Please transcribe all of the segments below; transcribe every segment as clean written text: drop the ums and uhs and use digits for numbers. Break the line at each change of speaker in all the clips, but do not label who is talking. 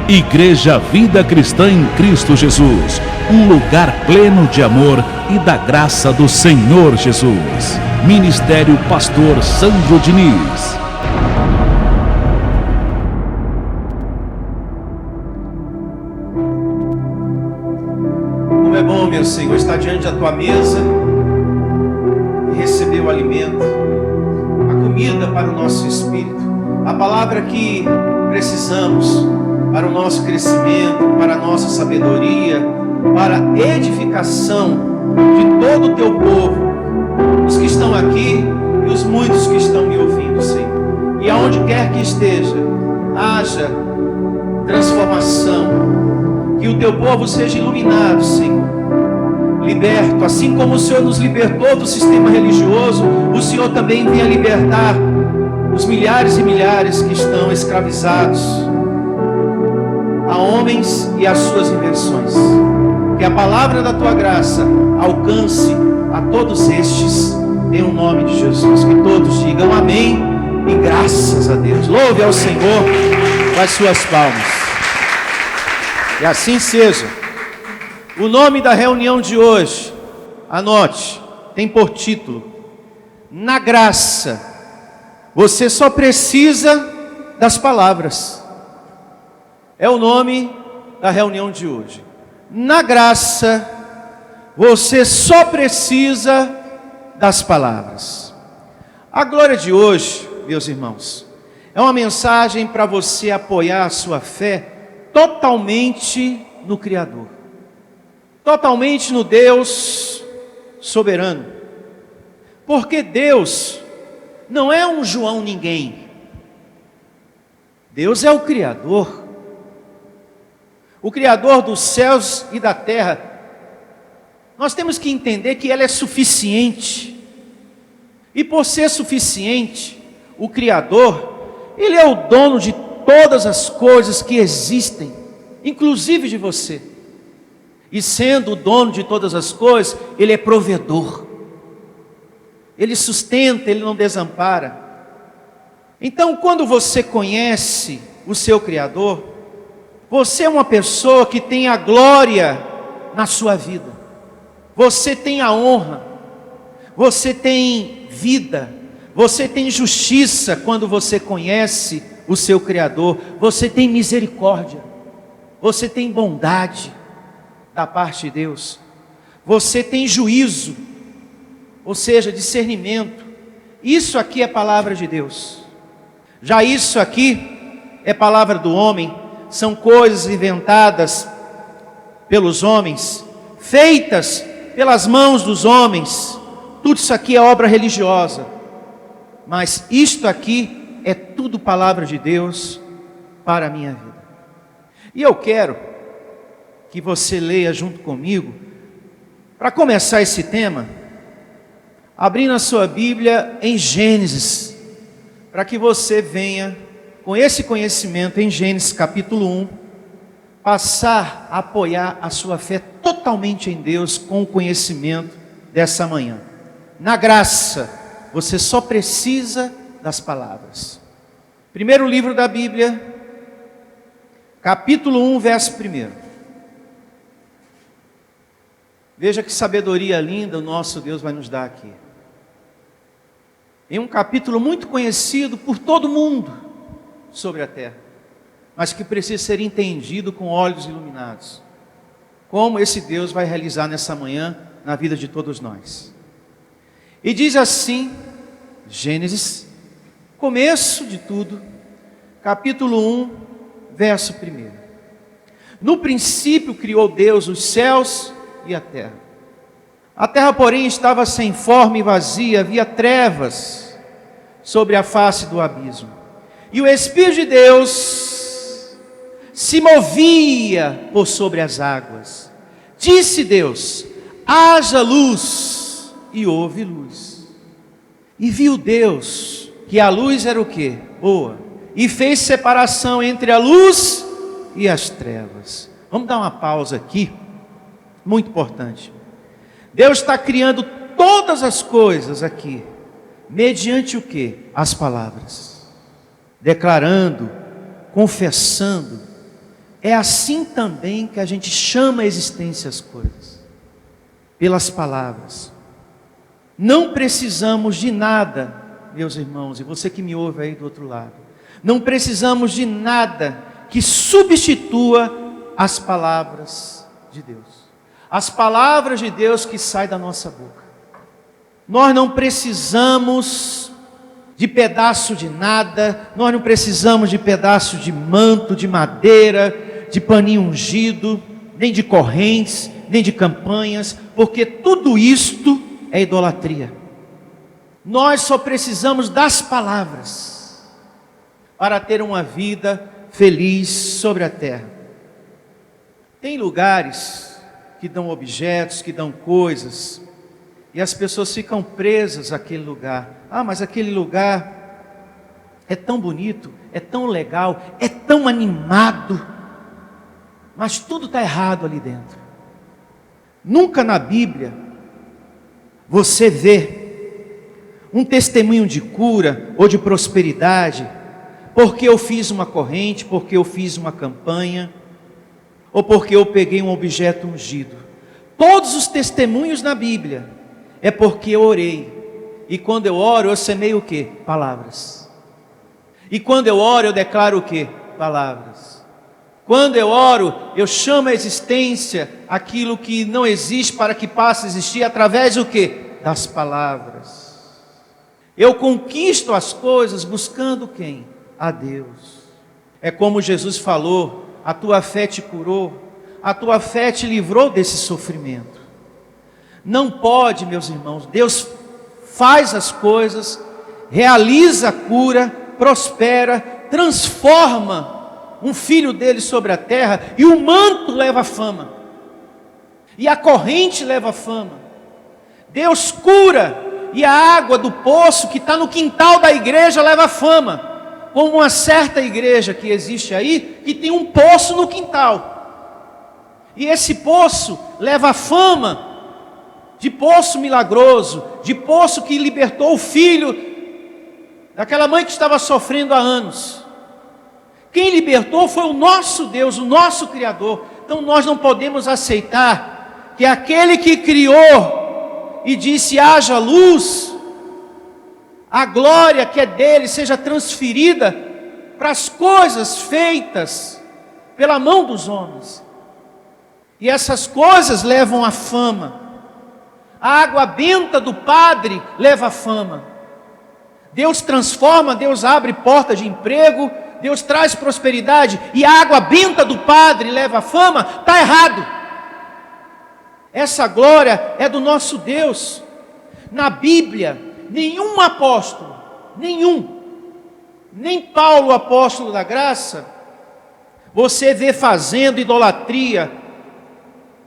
Igreja Vida Cristã em Cristo Jesus, um lugar pleno de amor e da graça do Senhor Jesus. Ministério Pastor Sandro Diniz.
Como é bom, meu Senhor, estar diante da Tua mesa e receber o alimento, a comida para o nosso espírito, a palavra que precisamos para o nosso crescimento, para a nossa sabedoria, para a edificação de todo o Teu povo, os que estão aqui e os muitos que estão me ouvindo, Senhor. E aonde quer que esteja, haja transformação, que o Teu povo seja iluminado, Senhor, liberto, assim como o Senhor nos libertou do sistema religioso, o Senhor também venha libertar os milhares e milhares que estão escravizados a homens e as suas invenções. Que a palavra da Tua graça alcance a todos estes, em o nome de Jesus. Que todos digam amém e graças a Deus. Louve ao Senhor com as suas palmas. E assim seja. O nome da reunião de hoje, anote, tem por título: Na graça, você só precisa das palavras. É o nome da reunião de hoje. Na graça, você só precisa das palavras. A glória de hoje, meus irmãos, é uma mensagem para você apoiar a sua fé totalmente no Criador, totalmente no Deus soberano. Porque Deus não é um João ninguém. Deus é o Criador. O Criador dos céus e da terra. Nós temos que entender que Ele é suficiente. E por ser suficiente, o Criador, Ele é o dono de todas as coisas que existem, inclusive de você. E sendo o dono de todas as coisas, Ele é provedor. Ele sustenta, Ele não desampara. Então, quando você conhece o seu Criador, você é uma pessoa que tem a glória na sua vida. Você tem a honra. Você tem vida. Você tem justiça quando você conhece o seu Criador. Você tem misericórdia. Você tem bondade da parte de Deus. Você tem juízo, ou seja, discernimento. Isso aqui é palavra de Deus. Já isso aqui é palavra do homem. São coisas inventadas pelos homens, feitas pelas mãos dos homens. Tudo isso aqui é obra religiosa. Mas isto aqui é tudo palavra de Deus para a minha vida. E eu quero que você leia junto comigo, para começar esse tema, abrindo a sua Bíblia em Gênesis, para que você venha com esse conhecimento em Gênesis capítulo 1, passar a apoiar a sua fé totalmente em Deus com o conhecimento dessa manhã. Na graça, você só precisa das palavras. Primeiro livro da Bíblia, capítulo 1, verso 1. Veja que sabedoria linda o nosso Deus vai nos dar aqui. Em um capítulo muito conhecido por todo mundo sobre a terra, mas que precisa ser entendido com olhos iluminados. Como esse Deus vai realizar nessa manhã na vida de todos nós. E diz assim, Gênesis, começo de tudo, capítulo 1, verso 1. No princípio criou Deus os céus e a terra. A terra, porém, estava sem forma e vazia, havia trevas sobre a face do abismo. E o Espírito de Deus se movia por sobre as águas. Disse Deus: haja luz, e houve luz. E viu Deus que a luz era o quê? Boa. E fez separação entre a luz e as trevas. Vamos dar uma pausa aqui, muito importante. Deus está criando todas as coisas aqui, mediante o quê? As palavras. Declarando, confessando É assim também que a gente chama a existência as coisas, pelas palavras. Não precisamos de nada, meus irmãos, e você que me ouve aí do outro lado, não precisamos de nada que substitua as palavras de Deus. As palavras de Deus que saem da nossa boca. Nós não precisamos de pedaço de nada, nós não precisamos de pedaço de manto, de madeira, de paninho ungido, nem de correntes, nem de campanhas, porque tudo isto é idolatria. Nós só precisamos das palavras para ter uma vida feliz sobre a terra. Tem lugares que dão objetos, que dão coisas, e as pessoas ficam presas àquele lugar. Ah, mas aquele lugar é tão bonito, é tão legal, é tão animado, mas tudo está errado ali dentro. Nunca na Bíblia você vê um testemunho de cura ou de prosperidade, porque eu fiz uma corrente, porque eu fiz uma campanha, ou porque eu peguei um objeto ungido. Todos os testemunhos na Bíblia é porque eu orei. E quando eu oro, eu semeio o quê? Palavras. E quando eu oro, eu declaro o quê? Palavras. Quando eu oro, eu chamo a existência aquilo que não existe para que passe a existir através do quê? Das palavras. Eu conquisto as coisas buscando quem? A Deus. É como Jesus falou: a tua fé te curou, a tua fé te livrou desse sofrimento. Não pode, meus irmãos, Deus faz as coisas, realiza a cura, prospera, transforma um filho dele sobre a terra, e o manto leva fama, e a corrente leva fama. Deus cura, e a água do poço que está no quintal da igreja leva fama. Como uma certa igreja que existe aí, que tem um poço no quintal, e esse poço leva fama de poço milagroso, de poço que libertou o filho daquela mãe que estava sofrendo há anos. Quem libertou foi o nosso Deus, o nosso Criador. Então nós não podemos aceitar que aquele que criou e disse haja luz, a glória que é dele seja transferida para as coisas feitas pela mão dos homens. E essas coisas levam a fama. A água benta do Padre leva a fama. Deus transforma, Deus abre portas de emprego, Deus traz prosperidade, e a água benta do Padre leva a fama. Está errado. Essa glória é do nosso Deus. Na Bíblia, nenhum apóstolo, nem Paulo, apóstolo da graça, você vê fazendo idolatria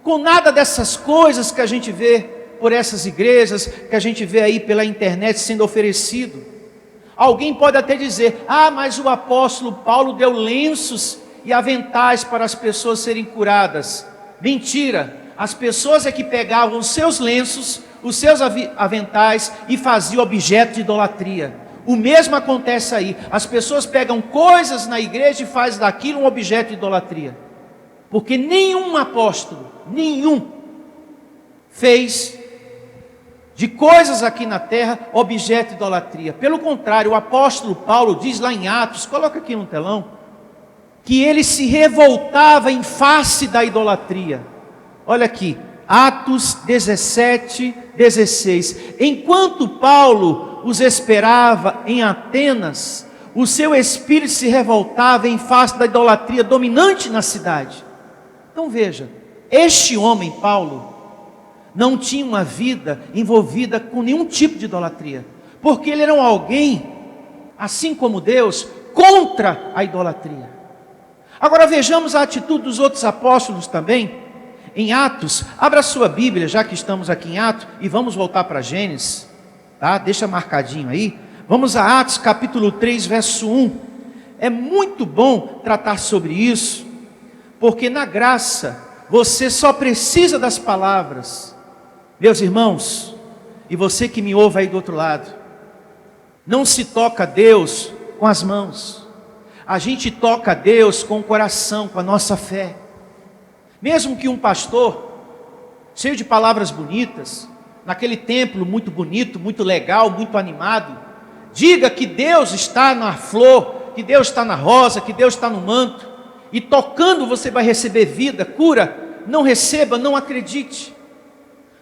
com nada dessas coisas que a gente vê por essas igrejas, que a gente vê aí pela internet sendo oferecido. Alguém pode até dizer: ah, mas o apóstolo Paulo deu lenços e aventais para as pessoas serem curadas. Mentira! As pessoas é que pegavam os seus lenços, os seus aventais, e faziam objeto de idolatria. O mesmo acontece aí. As pessoas pegam coisas na igreja e fazem daquilo um objeto de idolatria. Porque nenhum apóstolo, fez de coisas aqui na terra objeto de idolatria. Pelo contrário, o apóstolo Paulo diz lá em Atos, coloca aqui no telão, que ele se revoltava em face da idolatria. Olha aqui, Atos 17, 16. Enquanto Paulo os esperava em Atenas, o seu espírito se revoltava em face da idolatria dominante na cidade. Então veja, este homem, Paulo, não tinha uma vida envolvida com nenhum tipo de idolatria, porque ele era alguém, assim como Deus, contra a idolatria. Agora vejamos a atitude dos outros apóstolos também, em Atos. Abra sua Bíblia, já que estamos aqui em Atos, e vamos voltar para Gênesis, tá? Deixa marcadinho aí. Vamos a Atos capítulo 3, verso 1. É muito bom tratar sobre isso, porque na graça, você só precisa das palavras. Meus irmãos, e você que me ouve aí do outro lado, não se toca a Deus com as mãos. a gente toca a Deus com o coração, com a nossa fé. Mesmo que um pastor, cheio de palavras bonitas, naquele templo muito bonito, muito legal, muito animado, diga que Deus está na flor, que Deus está na rosa, que Deus está no manto, e tocando você vai receber vida, cura, não receba, não acredite,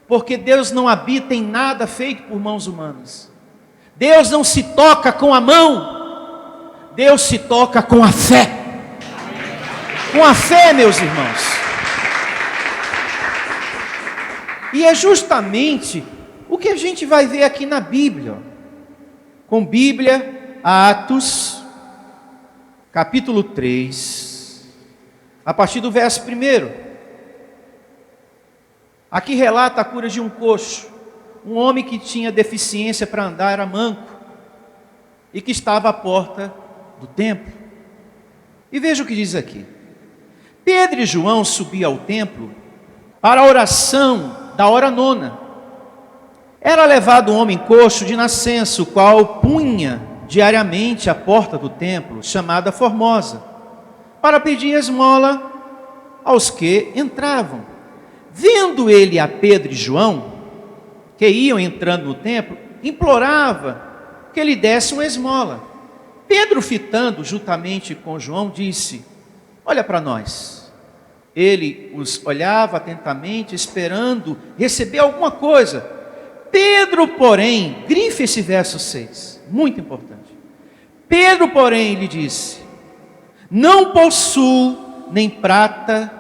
porque Deus não habita em nada feito por mãos humanas. Deus não se toca com a mão, Deus se toca com a fé. Com a fé, meus irmãos. E é justamente o que a gente vai ver aqui na Bíblia. Com Bíblia, Atos, capítulo 3, a partir do verso 1. Aqui relata a cura de um coxo, um homem que tinha deficiência para andar, era manco, e que estava à porta do templo. E veja o que diz aqui: Pedro e João subiam ao templo para a oração da hora nona. Era levado um homem coxo de nascença, o qual punha diariamente a porta do templo, chamada Formosa, para pedir esmola aos que entravam. Vendo ele a Pedro e João, que iam entrando no templo, implorava que lhe desse uma esmola. Pedro, fitando juntamente com João, disse: olha para nós. Ele os olhava atentamente, esperando receber alguma coisa. Pedro, porém, grife esse verso 6, muito importante. Pedro, porém, lhe disse: não possuo nem prata,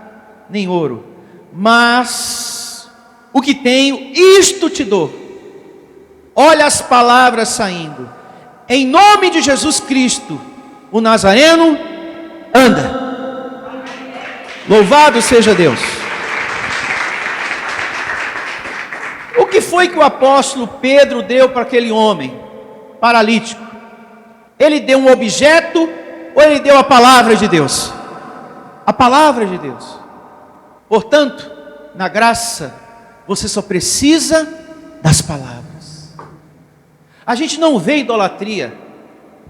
nem ouro, mas o que tenho, isto te dou. Olha as palavras saindo: em nome de Jesus Cristo, o Nazareno, anda. Louvado seja Deus. O que foi que o apóstolo Pedro deu para aquele homem paralítico? Ele deu um objeto ou ele deu a palavra de Deus? A palavra de Deus. Portanto, na graça, você só precisa das palavras. A gente não vê idolatria,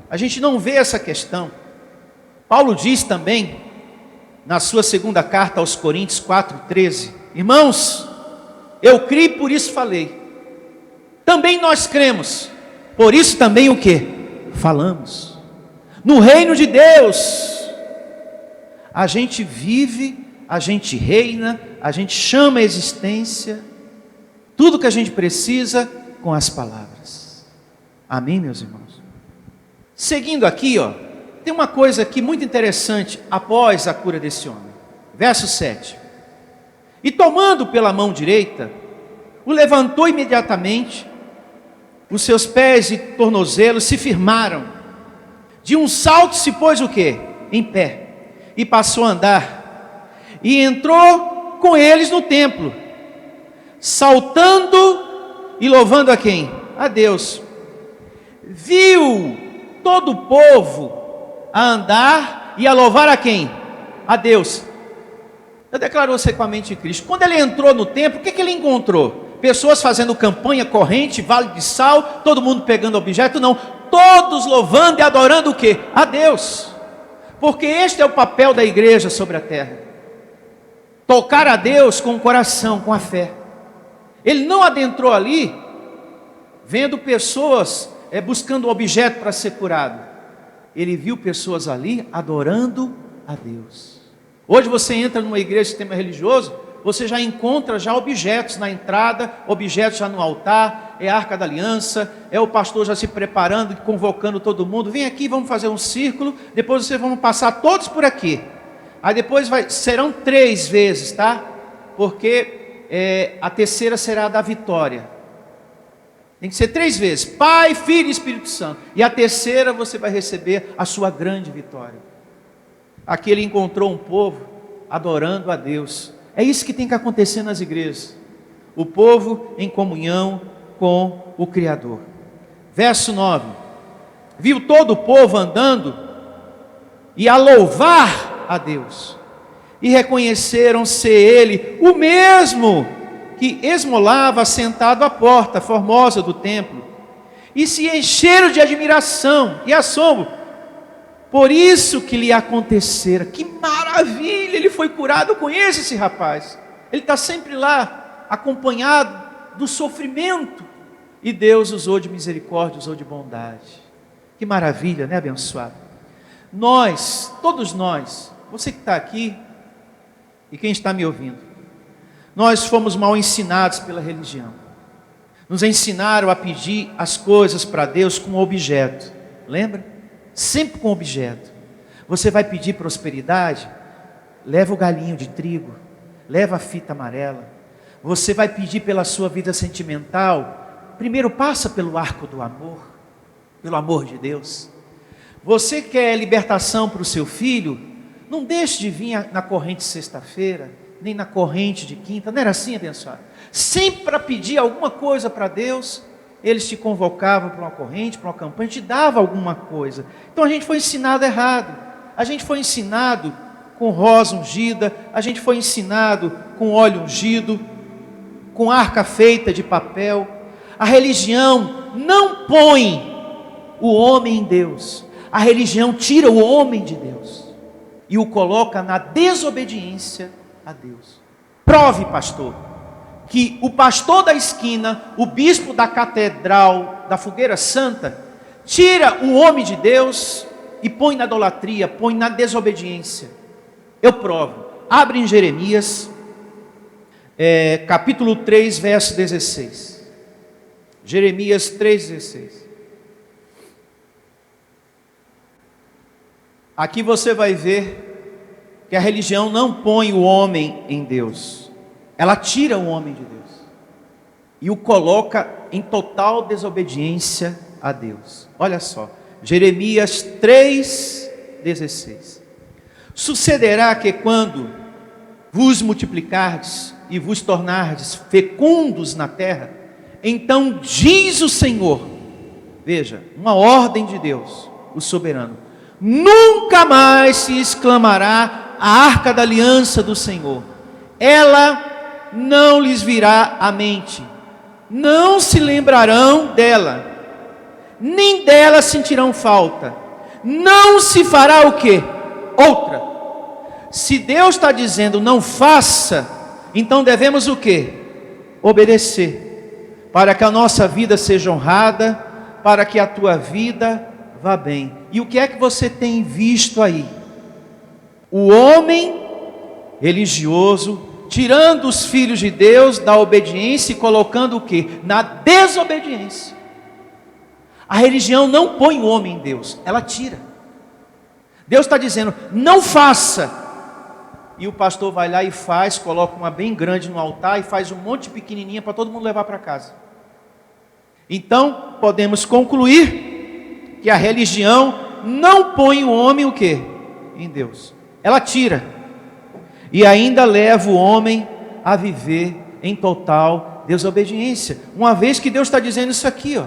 a gente não vê essa questão. Paulo diz também, na sua segunda carta aos Coríntios 4:13, irmãos, eu criei, por isso falei. Também nós cremos, por isso também o que? Falamos. No reino de Deus, a gente vive, a gente reina, a gente chama a existência, tudo que a gente precisa com as palavras. Amém, meus irmãos? Seguindo aqui, tem uma coisa aqui muito interessante após a cura desse homem. Verso 7. E tomando pela mão direita, o levantou imediatamente, os seus pés e tornozelos se firmaram. De um salto se pôs o quê? Em pé. E passou a andar. E entrou com eles no templo, saltando e louvando a quem? A Deus. Viu todo o povo a andar e a louvar a quem? A Deus. Ele declarou-se com a mente de Cristo. Quando ele entrou no templo, o que ele encontrou? Pessoas fazendo campanha, corrente, vale de sal, todo mundo pegando objeto? Não, todos louvando e adorando o quê? A Deus. Porque este é o papel da igreja sobre a terra. Tocar a Deus com o coração, com a fé. Ele não adentrou ali, vendo pessoas buscando um objeto para ser curado. Ele viu pessoas ali adorando a Deus. Hoje você entra numa igreja de sistema religioso, você já encontra já objetos na entrada, objetos já no altar, é a Arca da Aliança, é o pastor já se preparando, convocando todo mundo, vem aqui, vamos fazer um círculo, depois vocês vão passar todos por aqui. Aí depois serão 3 vezes, tá? Porque a terceira será a da vitória. Tem que ser 3 vezes, Pai, Filho e Espírito Santo. E a terceira você vai receber a sua grande vitória. Aqui ele encontrou um povo adorando a Deus. É isso que tem que acontecer nas igrejas. O povo em comunhão com o Criador. Verso 9. Viu todo o povo andando e a louvar a Deus. E reconheceram ser ele o mesmo que esmolava sentado à porta formosa do templo, e se encheram de admiração e assombro. Por isso que lhe acontecera. Que maravilha, ele foi curado. Eu conheço esse rapaz. Ele está sempre lá, acompanhado do sofrimento. E Deus usou de misericórdia, usou de bondade. Que maravilha, né, abençoado? Nós, todos nós, você que está aqui e quem está me ouvindo, nós fomos mal ensinados pela religião. Nos ensinaram a pedir as coisas para Deus com objeto. Lembra? Sempre com objeto. Você vai pedir prosperidade? Leva o galinho de trigo, leva a fita amarela. Você vai pedir pela sua vida sentimental? Primeiro passa pelo arco do amor, pelo amor de Deus. Você quer libertação para o seu filho? Não deixe de vir na corrente sexta-feira, nem na corrente de quinta. Não era assim, abençoado? Sempre para pedir alguma coisa para Deus, eles te convocavam para uma corrente, para uma campanha, te dava alguma coisa. Então a gente foi ensinado errado. A gente foi ensinado com rosa ungida, a gente foi ensinado com óleo ungido, com arca feita de papel. A religião não põe o homem em Deus. A religião tira o homem de Deus e o coloca na desobediência a Deus. Prove, pastor, que o pastor da esquina, o bispo da catedral, da fogueira santa, tira o homem de Deus e põe na idolatria, põe na desobediência. Eu provo. Abre em Jeremias, capítulo 3, verso 16. Jeremias 3,16. Aqui você vai ver que a religião não põe o homem em Deus. Ela tira o homem de Deus e o coloca em total desobediência a Deus. Olha só, Jeremias 3,16. Sucederá que quando vos multiplicardes e vos tornardes fecundos na terra, então diz o Senhor, veja, uma ordem de Deus, o soberano, nunca mais se exclamará a arca da aliança do Senhor, ela não lhes virá à mente, não se lembrarão dela, nem dela sentirão falta, não se fará o quê? Outra. Se Deus está dizendo não faça, então devemos o quê? Obedecer, para que a nossa vida seja honrada, para que a tua vida vá bem. E o que é que você tem visto aí? O homem religioso tirando os filhos de Deus da obediência e colocando o quê? Na desobediência. A religião não põe o homem em Deus, ela tira. Deus está dizendo, não faça. E o pastor vai lá e faz, coloca uma bem grande no altar e faz um monte pequenininha para todo mundo levar para casa. Então, podemos concluir que a religião não põe o homem o quê? Em Deus. Ela tira. E ainda leva o homem a viver em total desobediência. Uma vez que Deus está dizendo isso aqui, ó.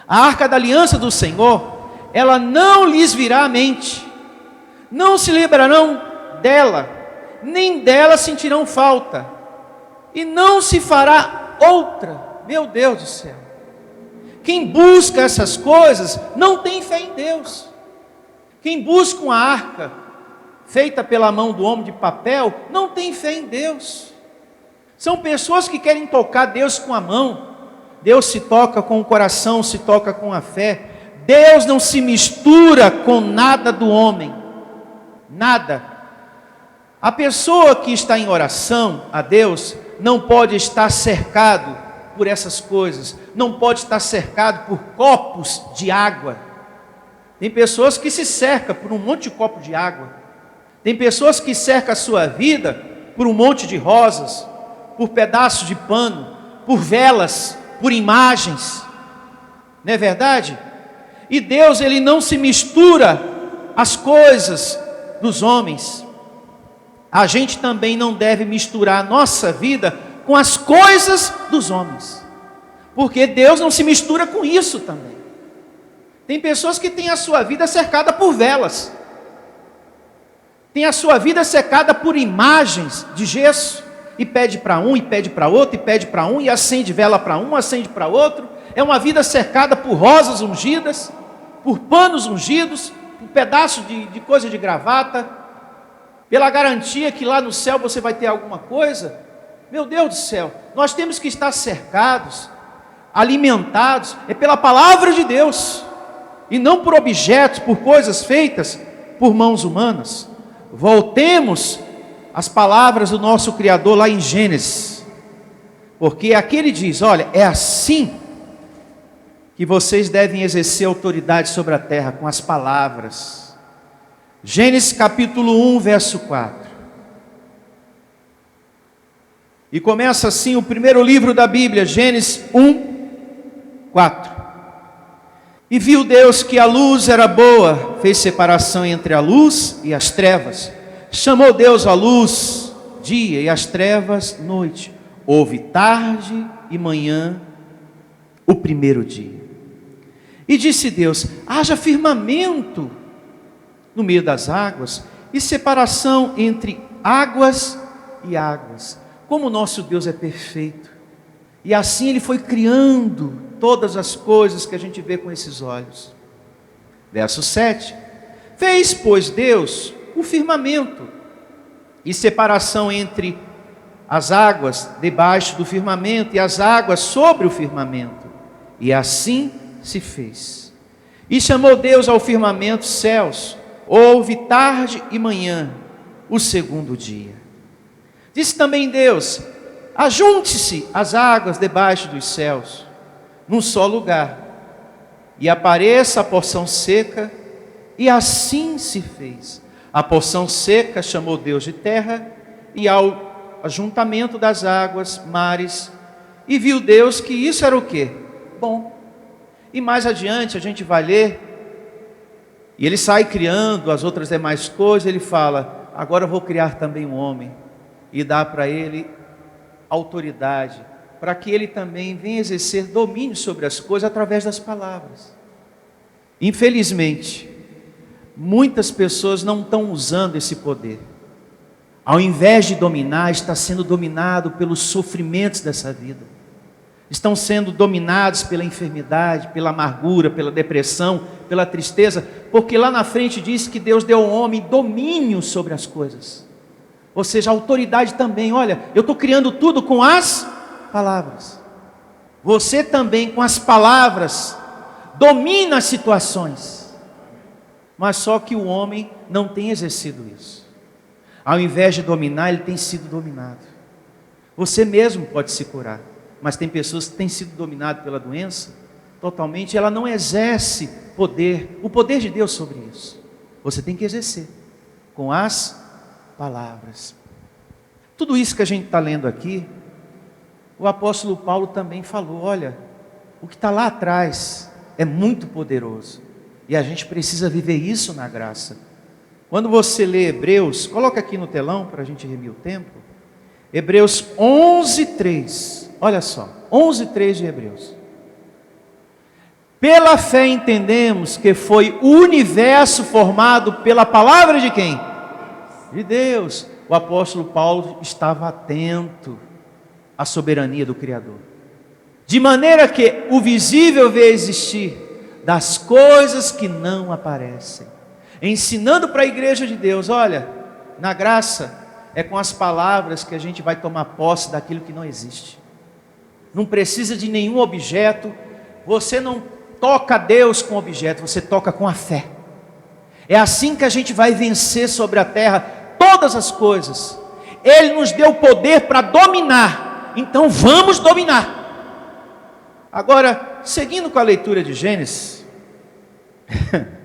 A arca da aliança do Senhor, ela não lhes virá à mente. Não se lembrarão dela, nem dela sentirão falta. E não se fará outra. Meu Deus do céu. Quem busca essas coisas não tem fé em Deus. Quem busca uma arca feita pela mão do homem de papel não tem fé em Deus. São pessoas que querem tocar Deus com a mão. Deus se toca com o coração, se toca com a fé. Deus não se mistura com nada do homem. Nada. A pessoa que está em oração a Deus não pode estar cercado por essas coisas, não pode estar cercado por copos de água. Tem pessoas que se cercam por um monte de copo de água. Tem pessoas que cercam a sua vida por um monte de rosas, por pedaços de pano, por velas, por imagens. Não é verdade? E Deus, Ele não se mistura às coisas dos homens. A gente também não deve misturar a nossa vida com as coisas dos homens, porque Deus não se mistura com isso também. Tem pessoas que têm a sua vida cercada por velas, tem a sua vida cercada por imagens de gesso, e pede para um, e pede para outro, e pede para um, e acende vela para um, acende para outro. É uma vida cercada por rosas ungidas, por panos ungidos, um pedaço de coisa de gravata, pela garantia que lá no céu você vai ter alguma coisa. Meu Deus do céu, nós temos que estar cercados, alimentados, é pela palavra de Deus, e não por objetos, por coisas feitas por mãos humanas. Voltemos às palavras do nosso Criador lá em Gênesis, porque aqui ele diz: olha, é assim que vocês devem exercer autoridade sobre a terra, com as palavras. Gênesis capítulo 1, verso 4. E começa assim o primeiro livro da Bíblia, Gênesis 1, 4. E viu Deus que a luz era boa, fez separação entre a luz e as trevas. Chamou Deus a luz dia e as trevas noite. Houve tarde e manhã, o primeiro dia. E disse Deus: haja firmamento no meio das águas e separação entre águas e águas. Como o nosso Deus é perfeito. E assim Ele foi criando todas as coisas que a gente vê com esses olhos. Verso 7. Fez, pois, Deus o firmamento e separação entre as águas debaixo do firmamento e as águas sobre o firmamento. E assim se fez. E chamou Deus ao firmamento céus. Houve tarde e manhã, o segundo dia. Disse também Deus: ajunte-se as águas debaixo dos céus, num só lugar, e apareça a porção seca, e assim se fez. A porção seca chamou Deus de terra, e ao ajuntamento das águas, mares, e viu Deus que isso era o quê? Bom. E mais adiante a gente vai ler, e ele sai criando as outras demais coisas. Ele fala: agora eu vou criar também um homem, e dar para ele autoridade, para que ele também venha exercer domínio sobre as coisas através das palavras. Infelizmente, muitas pessoas não estão usando esse poder. Ao invés de dominar, está sendo dominado pelos sofrimentos dessa vida. Estão sendo dominados pela enfermidade, pela amargura, pela depressão, pela tristeza, porque lá na frente diz que Deus deu ao homem domínio sobre as coisas. Ou seja, a autoridade também. Olha, eu estou criando tudo com as palavras. Você também, com as palavras, domina as situações. Mas só que o homem não tem exercido isso. Ao invés de dominar, ele tem sido dominado. Você mesmo pode se curar, mas tem pessoas que têm sido dominadas pela doença totalmente. Ela não exerce poder, o poder de Deus sobre isso. Você tem que exercer com as palavras. Tudo isso que a gente está lendo aqui, o apóstolo Paulo também falou: olha, o que está lá atrás é muito poderoso, e a gente precisa viver isso na graça. Quando você lê Hebreus, coloca aqui no telão para a gente remir o tempo, Hebreus 11:3, olha só, 11:3 de Hebreus. Pela fé entendemos que foi o universo formado pela palavra de quem? De Deus. O apóstolo Paulo estava atento à soberania do Criador, de maneira que o visível vê existir das coisas que não aparecem, ensinando para a igreja de Deus: olha, na graça é com as palavras que a gente vai tomar posse daquilo que não existe. Não precisa de nenhum objeto. Você não toca a Deus com objeto, você toca com a fé. É assim que a gente vai vencer sobre a terra todas as coisas. Ele nos deu poder para dominar, então vamos dominar. Agora, seguindo com a leitura de Gênesis,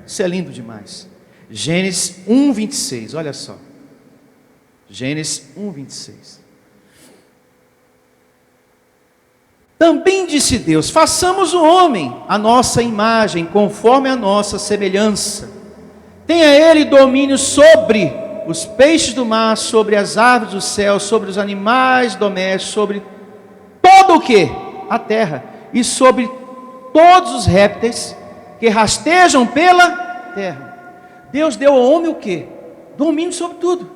isso é lindo demais. Gênesis 1:26, olha só. Gênesis 1:26. Também disse Deus: façamos o homem à nossa imagem, conforme a nossa semelhança. Tenha ele domínio sobre os peixes do mar, sobre as aves do céu, sobre os animais domésticos, sobre todo o que? A terra, e sobre todos os répteis que rastejam pela terra. Deus deu ao homem o que? Domínio sobre tudo.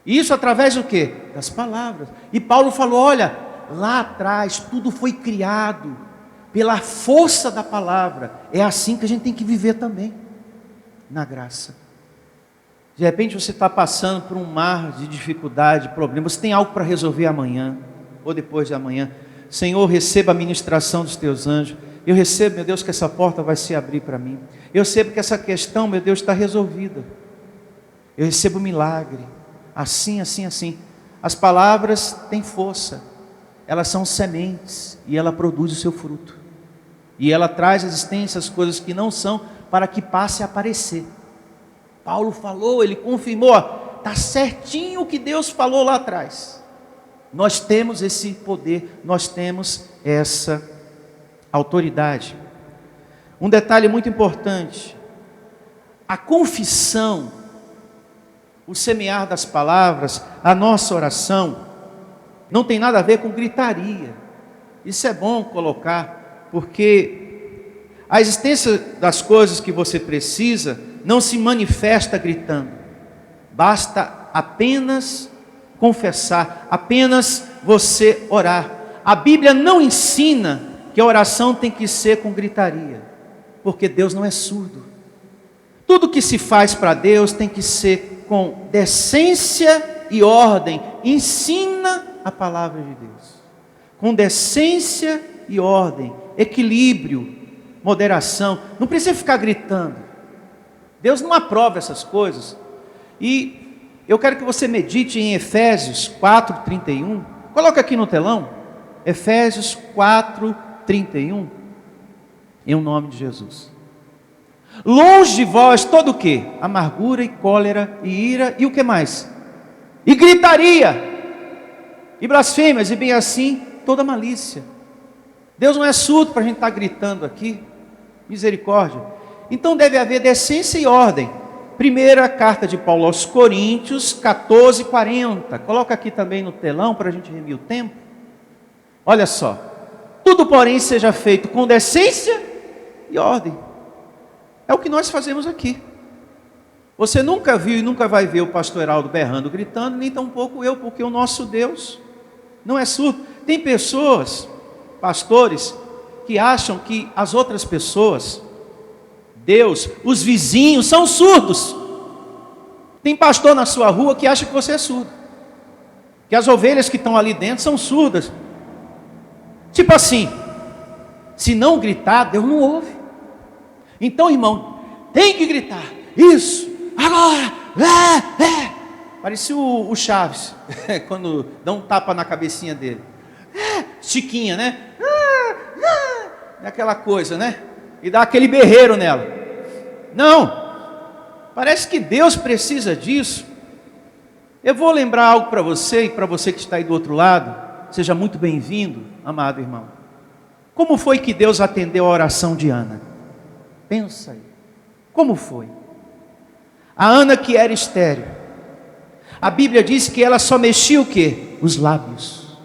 E isso através do que? Das palavras. E Paulo falou: olha, lá atrás tudo foi criado pela força da palavra. É assim que a gente tem que viver também. na graça. De repente você está passando por um mar de dificuldade, problema. Você tem algo para resolver amanhã ou depois de amanhã. Senhor, receba a ministração dos teus anjos. Eu recebo, meu Deus, que essa porta vai se abrir para mim. Eu recebo que essa questão, meu Deus, está resolvida. Eu recebo milagre. Assim, assim, assim. As palavras têm força. Elas são sementes e ela produz o seu fruto. E ela traz à existência as coisas que não são, para que passe a aparecer. Paulo falou, ele confirmou, está certinho o que Deus falou lá atrás. Nós temos esse poder, nós temos essa autoridade. Um detalhe muito importante: a confissão, o semear das palavras, a nossa oração, não tem nada a ver com gritaria. Isso é bom colocar, porque a existência das coisas que você precisa não se manifesta gritando. Basta apenas confessar, apenas você orar. A Bíblia não ensina que a oração tem que ser com gritaria, porque Deus não é surdo. Tudo que se faz para Deus tem que ser com decência e ordem. Ensina a palavra de Deus com decência e ordem, equilíbrio, moderação. Não precisa ficar gritando. Deus não aprova essas coisas. E eu quero que você medite em Efésios 4:31. Coloca aqui no telão. Efésios 4:31. Em nome de Jesus. Longe de vós todo o quê? Amargura e cólera e ira e o que mais? E gritaria. E blasfêmias e bem assim toda malícia. Deus não é surdo para a gente estar gritando aqui. Misericórdia. Então deve haver decência e ordem. Primeira carta de Paulo aos Coríntios 14:40. Coloca aqui também no telão para a gente remir o tempo. Olha só. Tudo porém seja feito com decência e ordem. É o que nós fazemos aqui. Você nunca viu e nunca vai ver o pastor Heraldo berrando, gritando, nem tampouco eu, porque o nosso Deus não é surdo. Tem pessoas, pastores, que acham que as outras pessoas, Deus, os vizinhos, são surdos. Tem pastor na sua rua que acha que você é surdo, que as ovelhas que estão ali dentro são surdas. Tipo assim, se não gritar, Deus não ouve. Então, irmão, tem que gritar. Isso, agora, parecia o Chaves, quando dá um tapa na cabecinha dele. Chiquinha, né? Aquela coisa, né? E dá aquele berreiro nela. Não, parece que Deus precisa disso. Eu vou lembrar algo para você, e para você que está aí do outro lado. Seja muito bem-vindo, amado irmão. Como foi que Deus atendeu a oração de Ana? Pensa aí, como foi? A Ana que era estéril, a Bíblia diz que ela só mexia o quê? Os lábios.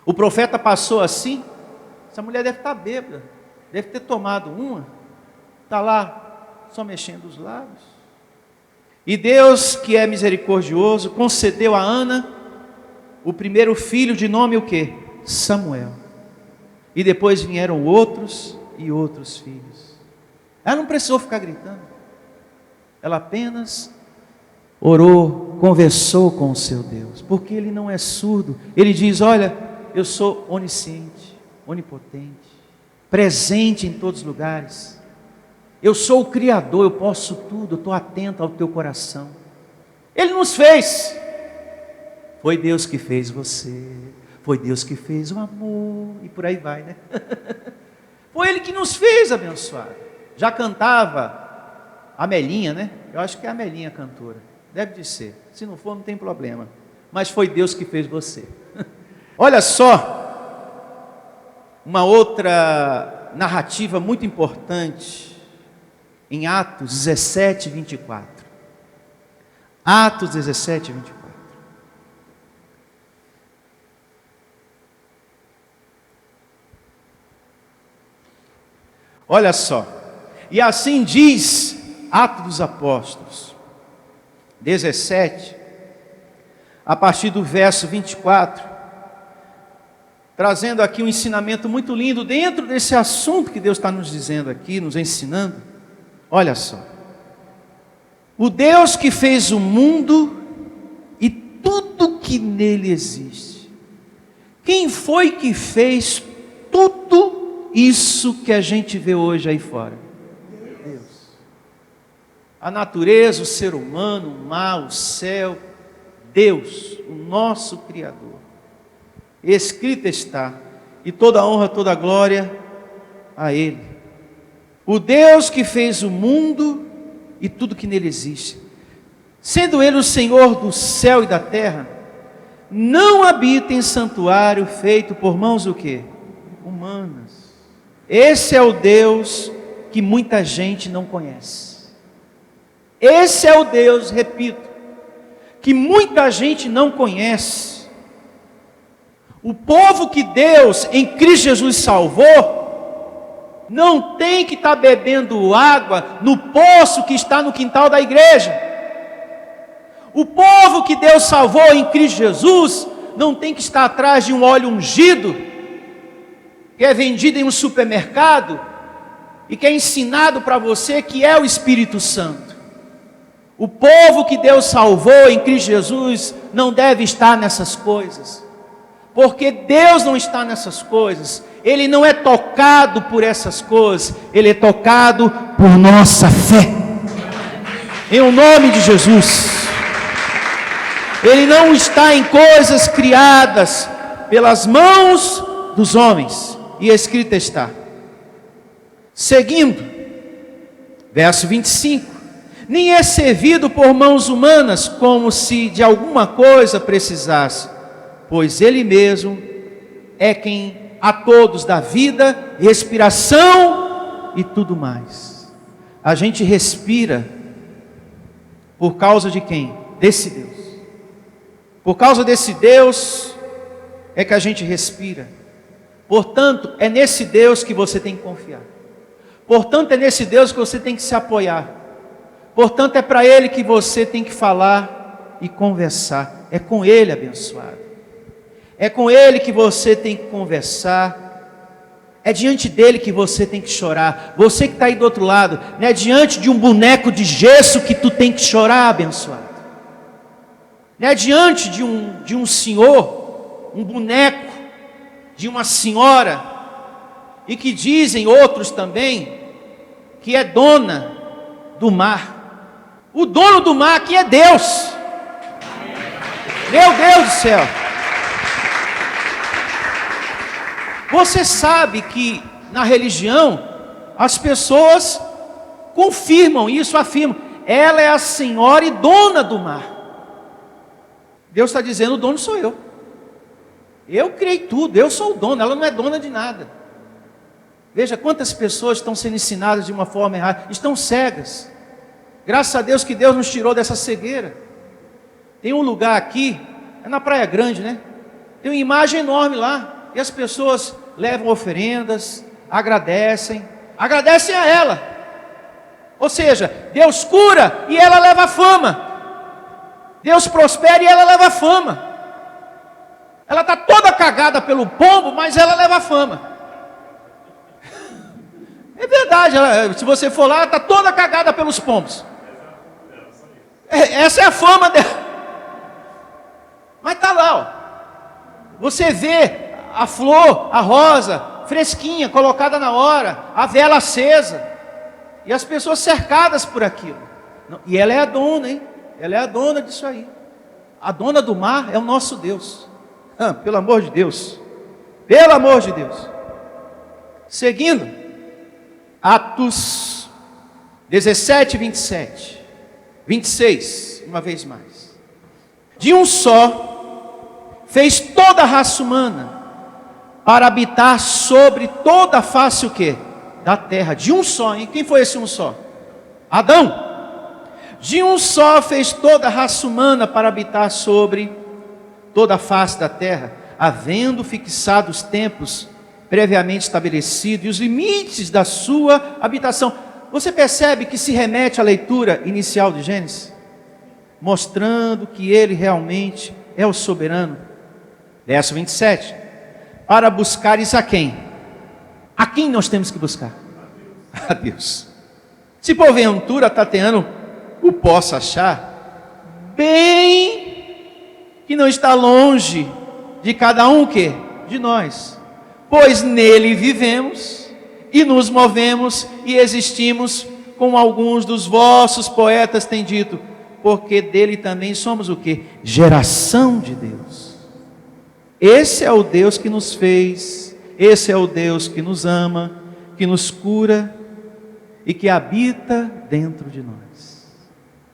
O profeta passou assim, essa mulher deve estar bêbada, deve ter tomado uma, está lá só mexendo os lábios. E Deus, que é misericordioso, concedeu a Ana o primeiro filho de nome o quê? Samuel. E depois vieram outros e outros filhos. Ela não precisou ficar gritando. Ela apenas orou, conversou com o seu Deus, porque Ele não é surdo. Ele diz: olha, eu sou onisciente, onipotente, presente em todos os lugares. Eu sou o Criador, eu posso tudo, eu estou atento ao teu coração. Ele nos fez. Foi Deus que fez você, foi Deus que fez o amor, e por aí vai, né? Foi Ele que nos fez, abençoado. Já cantava a Melinha, né? Eu acho que é a Melinha cantora. Deve de ser. Se não for, não tem problema. Mas foi Deus que fez você. Olha só, uma outra narrativa muito importante, em Atos 17:24. Atos 17:24. Olha só. E assim diz Atos dos Apóstolos 17, a partir do verso 24, trazendo aqui um ensinamento muito lindo dentro desse assunto que Deus está nos dizendo aqui, nos ensinando. Olha só, O Deus que fez o mundo e tudo que nele existe. Quem foi que fez tudo isso que a gente vê hoje aí fora? Deus. A natureza, o ser humano, o mar, o céu, Deus, o nosso Criador. Escrito está, e toda honra, toda glória a Ele. O Deus que fez o mundo e tudo que nele existe, sendo Ele o Senhor do céu e da terra, não habita em santuário feito por mãos o quê? Humanas. Esse é o Deus que muita gente não conhece. Esse é o Deus, repito, que muita gente não conhece. O povo que Deus em Cristo Jesus salvou, não tem que estar bebendo água no poço que está no quintal da igreja. O povo que Deus salvou em Cristo Jesus, não tem que estar atrás de um óleo ungido, que é vendido em um supermercado, e que é ensinado para você que é o Espírito Santo. O povo que Deus salvou em Cristo Jesus, não deve estar nessas coisas. Porque Deus não está nessas coisas. Ele não é tocado por essas coisas. Ele é tocado por nossa fé. Em o nome de Jesus. Ele não está em coisas criadas pelas mãos dos homens. E escrito está. Seguindo. Verso 25. Nem é servido por mãos humanas, como se de alguma coisa precisasse. Pois Ele mesmo é quem a todos dá vida, respiração e tudo mais. A gente respira por causa de quem? Desse Deus. Por causa desse Deus é que a gente respira. Portanto, é nesse Deus que você tem que confiar. Portanto, é nesse Deus que você tem que se apoiar. Portanto, é para Ele que você tem que falar e conversar. É com Ele, abençoado. É com Ele que você tem que conversar. É diante dEle que você tem que chorar. Você que está aí do outro lado, não é diante de um boneco de gesso que tu tem que chorar, abençoado. Não é diante de um senhor, um boneco, de uma senhora, e que dizem outros também, que é dona do mar. O dono do mar aqui é Deus. Meu Deus do céu. Você sabe que na religião as pessoas confirmam isso, afirmam. Ela é a senhora e dona do mar. Deus está dizendo, o dono sou eu. Eu criei tudo, eu sou o dono, ela não é dona de nada. Veja quantas pessoas estão sendo ensinadas de uma forma errada, estão cegas. Graças a Deus que Deus nos tirou dessa cegueira. Tem um lugar aqui, é na Praia Grande, né? Tem uma imagem enorme lá. E as pessoas levam oferendas, agradecem a ela. Ou seja, Deus cura e ela leva a fama. Deus prospera e ela leva a fama. Ela está toda cagada pelo pombo, mas ela leva a fama. É verdade, se você for lá, ela está toda cagada pelos pombos. Essa é a fama dela. Mas está lá, ó. Você vê a flor, a rosa, fresquinha, colocada na hora, a vela acesa, e as pessoas cercadas por aquilo. E ela é a dona, hein? Ela é a dona disso aí. A dona do mar é o nosso Deus. Pelo amor de Deus. Pelo amor de Deus. Seguindo, Atos 17, 27, 26, uma vez mais. De um só, fez toda a raça humana, para habitar sobre toda a face o quê? Da terra. De um só, hein? Quem foi esse um só? Adão. De um só fez toda a raça humana para habitar sobre toda a face da terra, havendo fixado os tempos previamente estabelecidos e os limites da sua habitação. Você percebe que se remete à leitura inicial de Gênesis? Mostrando que Ele realmente é o soberano. Verso 27. Para buscares a quem? A quem nós temos que buscar? A Deus. Se porventura, tateando o possa achar, bem que não está longe de cada um que? De nós. Pois nele vivemos e nos movemos e existimos, como alguns dos vossos poetas têm dito, porque dele também somos o quê? Geração de Deus. Esse é o Deus que nos fez, esse é o Deus que nos ama, que nos cura e que habita dentro de nós.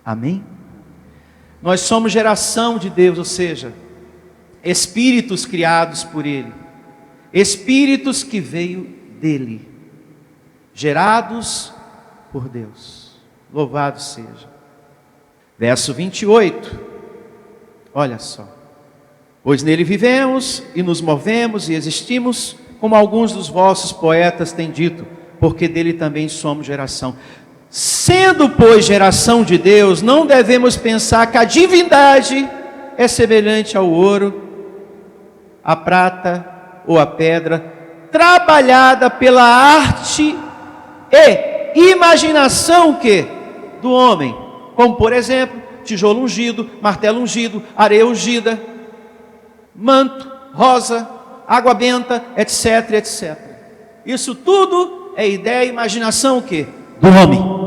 Amém? Nós somos geração de Deus, ou seja, espíritos criados por Ele, espíritos que veio dEle, gerados por Deus. Louvado seja. Verso 28, olha só. Pois nele vivemos e nos movemos e existimos, como alguns dos vossos poetas têm dito, porque dele também somos geração. Sendo, pois, geração de Deus, não devemos pensar que a divindade é semelhante ao ouro, à prata ou à pedra, trabalhada pela arte e imaginação que? Do homem, como por exemplo, tijolo ungido, martelo ungido, areia ungida, manto, rosa, água benta, etc, etc. Isso tudo é ideia e imaginação o quê? Do homem.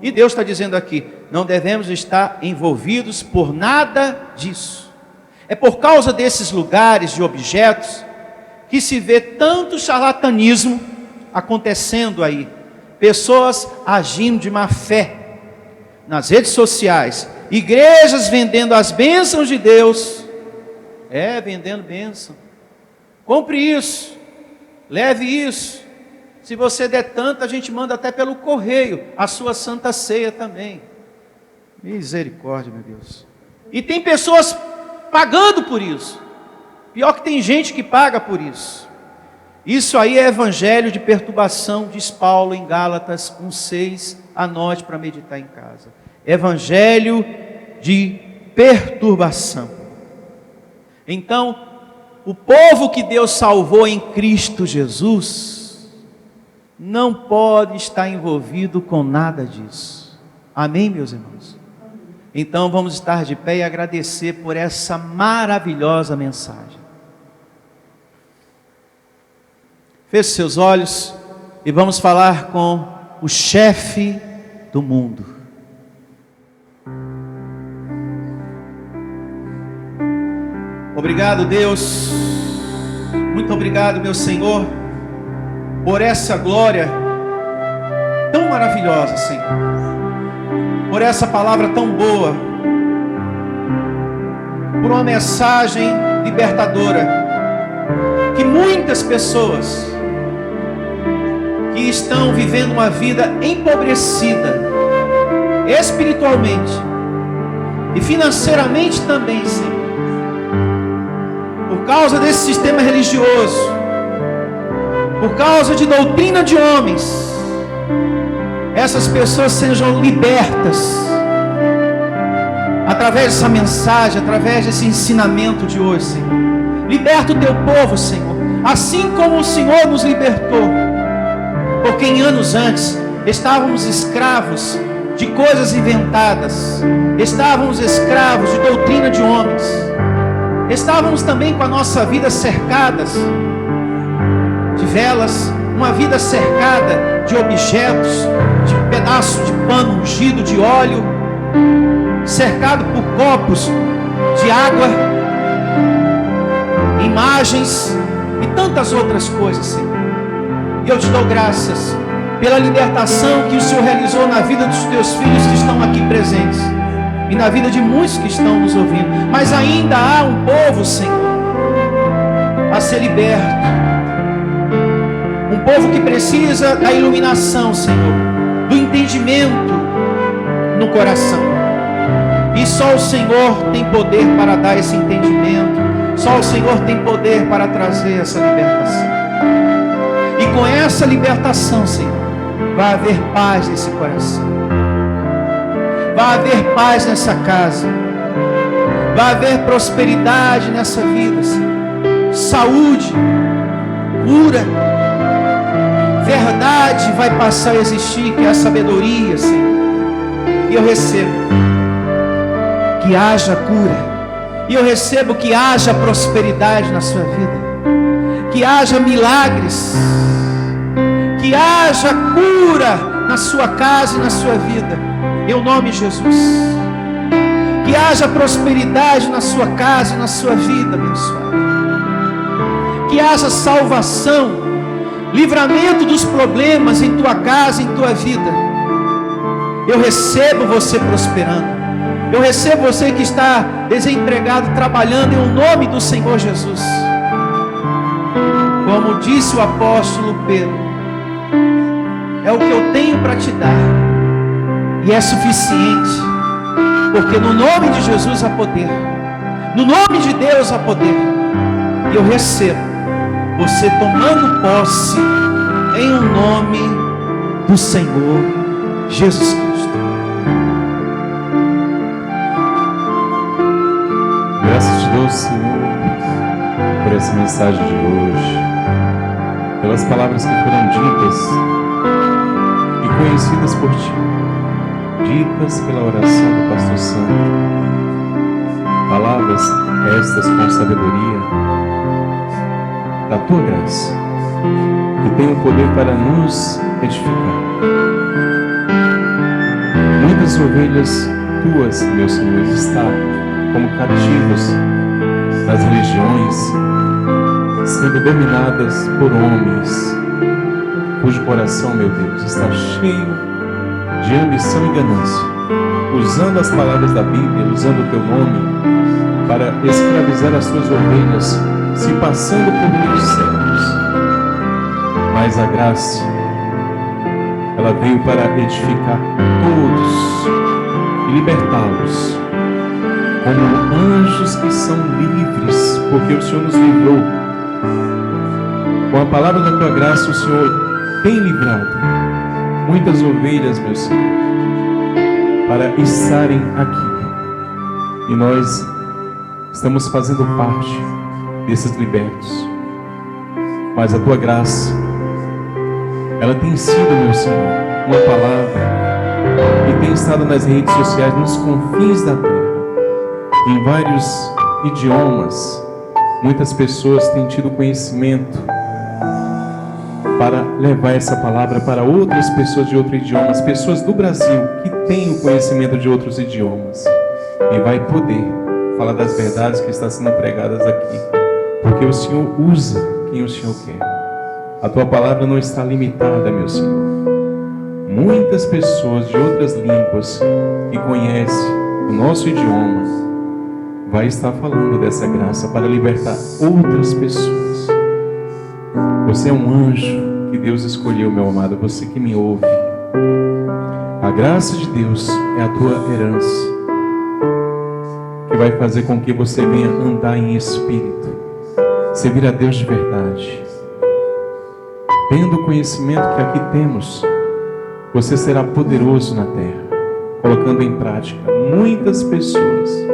E Deus está dizendo aqui, não devemos estar envolvidos por nada disso. É por causa desses lugares e objetos que se vê tanto charlatanismo acontecendo aí. Pessoas agindo de má fé nas redes sociais, igrejas vendendo as bênçãos de Deus. Vendendo bênção. Compre isso, leve isso. Se você der tanto, a gente manda até pelo correio a sua santa ceia também. Misericórdia, meu Deus. E tem pessoas pagando por isso. Pior que tem gente que paga por isso. Isso aí é evangelho de perturbação, diz Paulo em Gálatas 1:6. Anote para meditar em casa. Evangelho de perturbação. Então, o povo que Deus salvou em Cristo Jesus não pode estar envolvido com nada disso. Amém, meus irmãos? Então vamos estar de pé e agradecer por essa maravilhosa mensagem. Feche seus olhos e vamos falar com o chefe do mundo. Obrigado, Deus, muito obrigado, meu Senhor, por essa glória tão maravilhosa, Senhor, por essa palavra tão boa, por uma mensagem libertadora, que muitas pessoas que estão vivendo uma vida empobrecida, espiritualmente e financeiramente também, Senhor, por causa desse sistema religioso, por causa de doutrina de homens, essas pessoas sejam libertas através dessa mensagem, através desse ensinamento de hoje, Senhor. Liberta o teu povo, Senhor, assim como o Senhor nos libertou, porque em anos antes estávamos escravos de coisas inventadas, estávamos escravos de doutrina de homens, estávamos também com a nossa vida cercadas de velas, uma vida cercada de objetos, de pedaços de pano ungido de óleo, cercado por copos de água, imagens e tantas outras coisas, Senhor. E eu te dou graças pela libertação que o Senhor realizou na vida dos teus filhos que estão aqui presentes e na vida de muitos que estão nos ouvindo. Mas ainda há um povo, Senhor, a ser liberto, um povo que precisa da iluminação, Senhor, do entendimento no coração. E só o Senhor tem poder para dar esse entendimento, só o Senhor tem poder para trazer essa libertação. E com essa libertação, Senhor, vai haver paz nesse coração, vai haver paz nessa casa, vai haver prosperidade nessa vida, Senhor. Saúde, cura, verdade vai passar a existir, que é a sabedoria, Senhor. E eu recebo que haja cura. E eu recebo que haja prosperidade na sua vida. Que haja milagres. Que haja cura na sua casa e na sua vida. Em nome de Jesus. Que haja prosperidade na sua casa e na sua vida, abençoado. Que haja salvação, livramento dos problemas em tua casa e em tua vida. Eu recebo você prosperando. Eu recebo você que está desempregado, trabalhando em nome do Senhor Jesus. Como disse o apóstolo Pedro, é o que eu tenho para te dar, e é suficiente, porque no nome de Jesus há poder, no nome de Deus há poder, e eu recebo você tomando posse em o nome do Senhor Jesus Cristo.
Graças te dou, Senhor, por essa mensagem de hoje, pelas palavras que foram ditas e conhecidas por ti, ditas pela oração do pastor Santo, palavras estas com sabedoria da tua graça, que tem o poder para nos edificar. Muitas ovelhas tuas, meu Senhor, estão como cativos das religiões, sendo dominadas por homens, cujo coração, meu Deus, está cheio de ambição e ganância, usando as palavras da Bíblia, usando o teu nome, para escravizar as suas ovelhas, se passando por teus servos. Mas a graça, ela veio para edificar todos e libertá-los, como anjos que são livres, porque o Senhor nos livrou. Com a palavra da tua graça, o Senhor tem livrado muitas ovelhas, meu Senhor, para estarem aqui. E nós estamos fazendo parte desses libertos. Mas a tua graça, ela tem sido, meu Senhor, uma palavra que tem estado nas redes sociais, nos confins da terra, em vários idiomas. Muitas pessoas têm tido conhecimento para levar essa palavra para outras pessoas de outros idiomas, pessoas do Brasil que têm o conhecimento de outros idiomas, e vai poder falar das verdades que estão sendo pregadas aqui, porque o Senhor usa quem o Senhor quer. A tua palavra não está limitada, meu Senhor. Muitas pessoas de outras línguas que conhecem o nosso idioma vai estar falando dessa graça para libertar outras pessoas. Você é um anjo que Deus escolheu, meu amado, você que me ouve. A graça de Deus é a tua herança, que vai fazer com que você venha andar em espírito, servir a Deus de verdade. Tendo o conhecimento que aqui temos, você será poderoso na terra, colocando em prática. Muitas pessoas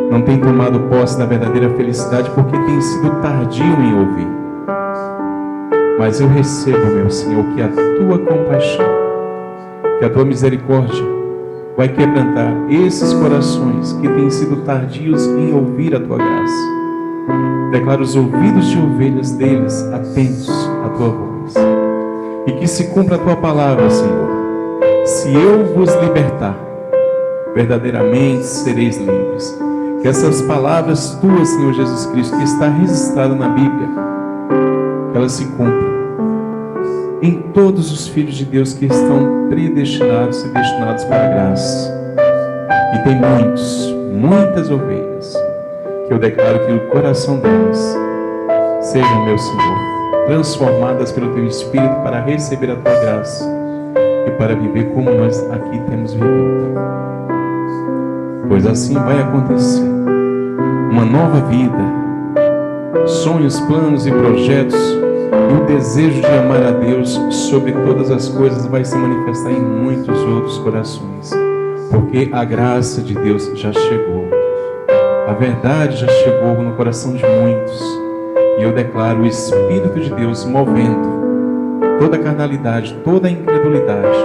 não têm tomado posse da verdadeira felicidade porque têm sido tardio em ouvir. Mas eu recebo, meu Senhor, que a tua compaixão, que a tua misericórdia vai quebrantar esses corações que têm sido tardios em ouvir a tua graça. Declaro os ouvidos de ovelhas deles atentos à tua voz. E que se cumpra a tua palavra, Senhor. Se eu vos libertar, verdadeiramente sereis livres. Que essas palavras tuas, Senhor Jesus Cristo, que está registrada na Bíblia, que elas se cumpram em todos os filhos de Deus que estão predestinados e destinados para a graça. E tem muitas ovelhas, que eu declaro que o coração delas sejam, meu Senhor, transformadas pelo teu Espírito para receber a tua graça e para viver como nós aqui temos vivido. Pois assim vai acontecer uma nova vida, sonhos, planos e projetos, e o desejo de amar a Deus sobre todas as coisas vai se manifestar em muitos outros corações, porque a graça de Deus já chegou, a verdade já chegou no coração de muitos, e eu declaro o Espírito de Deus movendo toda a carnalidade, toda a incredulidade,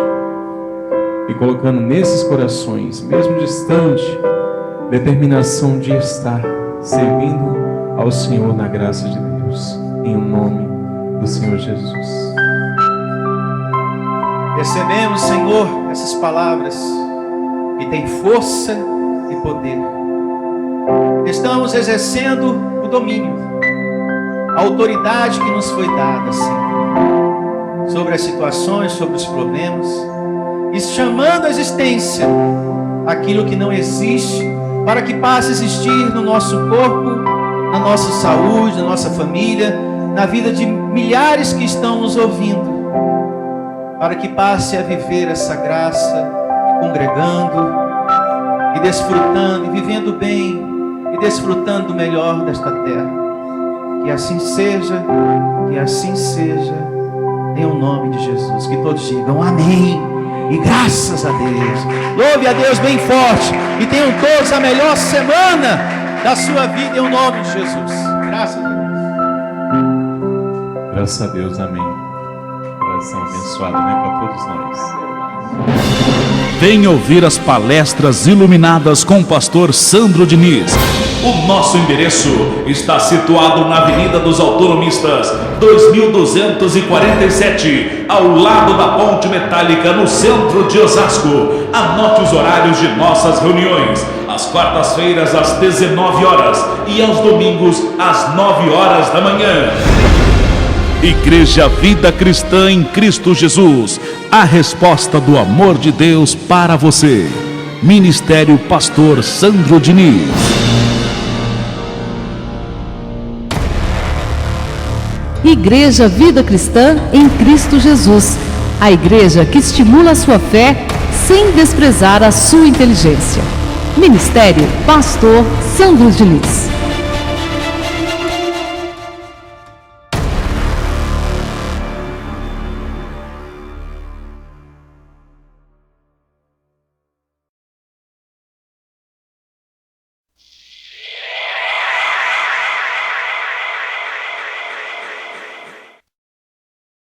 e colocando nesses corações, mesmo distante, determinação de estar servindo ao Senhor na graça de Deus, em nome do Senhor Jesus.
Recebemos, Senhor, essas palavras que têm força e poder. Estamos exercendo o domínio, a autoridade que nos foi dada, Senhor, sobre as situações, sobre os problemas, e chamando à existência aquilo que não existe, para que passe a existir no nosso corpo, na nossa saúde, na nossa família, na vida de milhares que estão nos ouvindo, para que passe a viver essa graça, congregando e desfrutando, e vivendo bem, e desfrutando do melhor desta terra. Que assim seja, em o nome de Jesus. Que todos digam amém, e graças a Deus. Louve a Deus bem forte, e tenham todos a melhor semana da sua vida, em o nome de Jesus. Graças a Deus.
Graças a Deus, amém. Oração abençoada, né, para todos nós.
Venha ouvir as palestras iluminadas com o pastor Sandro Diniz. O nosso endereço está situado na Avenida dos Autonomistas, 2247, ao lado da Ponte Metálica, no centro de Osasco. Anote os horários de nossas reuniões: às quartas-feiras às 19 horas e aos domingos às 9 horas da manhã. Igreja Vida Cristã em Cristo Jesus, a resposta do amor de Deus para você. Ministério Pastor Sandro Diniz.
Igreja Vida Cristã em Cristo Jesus, a igreja que estimula a sua fé sem desprezar a sua inteligência. Ministério Pastor Sandro Diniz.